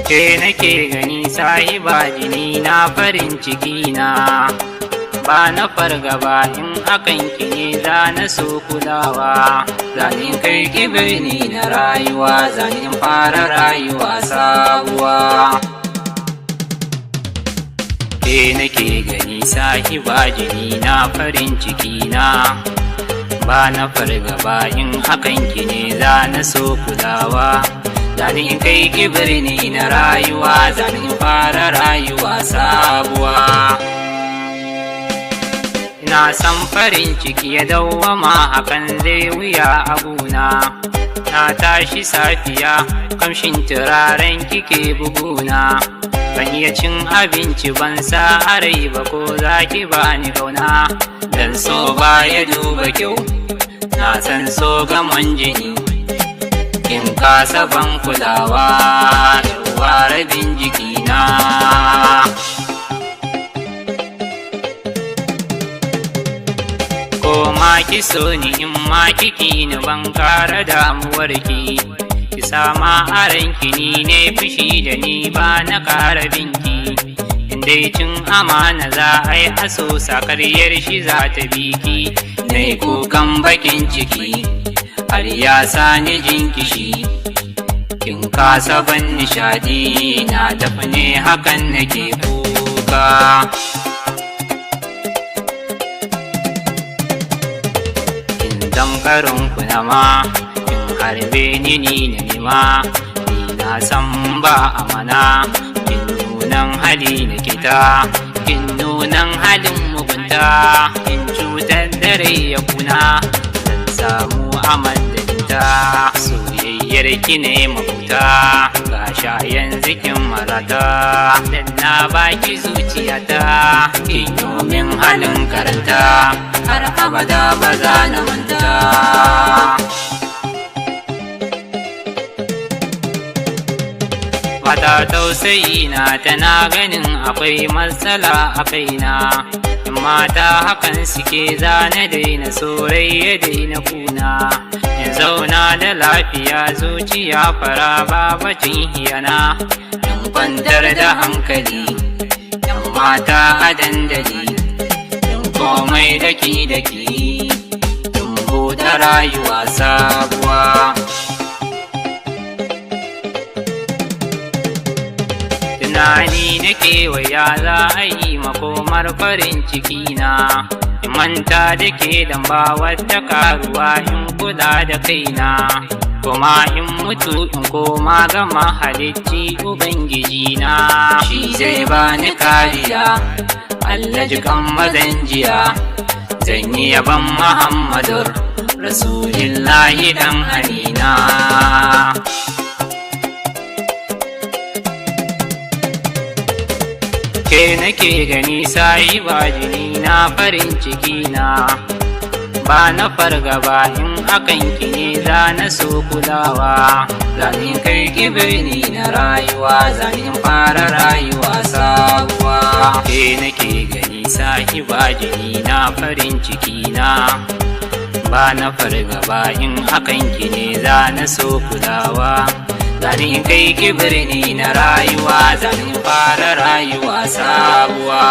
Ke nake gani sahiba jini na farin ciki na, ba na fargaba in akan ki ne za na so kulawa. Zanin kai ki birni na rayuwa, zanin fara rayuwa sabuwa. Ke nake gani sahiba jini na farin ciki na, ba na fargaba in akan ki ne za na so kulawa. Zanin kai ki birni na rayuwa, zanin fara rayuwa sabuwa. Ina san farin ciki ya dawwama hakan zai wuya a guna. Na tashi safiya kamshin turaren kike buguna. Ban iya cin abinci ban sa a rai ba ko zaki bani kauna. Dan so ba ya duba kyau, na san so gamon jini. Kin kasa ban kulawa, yawa rabin jikina. Ko ma ki so ni in ma kiki ni ban kara damuwar ki. Ki sama a ranki ni ne fushi da ni ba na kara binki. In dai cin amana za a yi aso sakaryar shi za ta biki. Na yi kukan bakin ciki har ya sani jinkishi. Kin kasa ban nishadi na tafi ne hakan nake kuka. Damkarin kunama kin harbe ni na nima. Ni na san ba amana, kin nunan hali na kita. Kin nunan halin mugunta, kin cutar da rai ya kuna. Zan samu aman da ita, soyayyar ki ne mafuta. Ga sha yanzu kin marata, dan na baki zuciyata. Kin min halin karanta, har abada ba za na manta. Mata tausayi na tana ganin akwai matsala a kaina. Mata hakan suke zane daina soyayya daina kuna. In zauna da lafiya zuciya fara babacin hiyana. In kwantar da hankali, yan mata a dandali. Komai daki-daki, in buɗe rayuwa sabuwa. Tunani nake waya za a yi makomar farin ciki na. In manta da ke dan ba wata karuwa in kula da kaina. Kuma in mutu in koma ga mahalicci Ubangiji na. Shi zai bani kariya, Allah jikan mazan jiya. Zan yi yaban Muhammadur Rasulillahi dan Amina. Ke nake gani sahiba jini na farin ciki na, ba na fargaba in akan ki ne za na so kulawa. Zanin kai ki birni na rayuwa, zanin fara rayuwa sabuwa. Ke nake gani sahiba jini na farin ciki na, ba na fargaba in akan ki ne za na so kulawa. Zanin kai ki birni na rayuwa, zanin fara rayuwa sabuwa.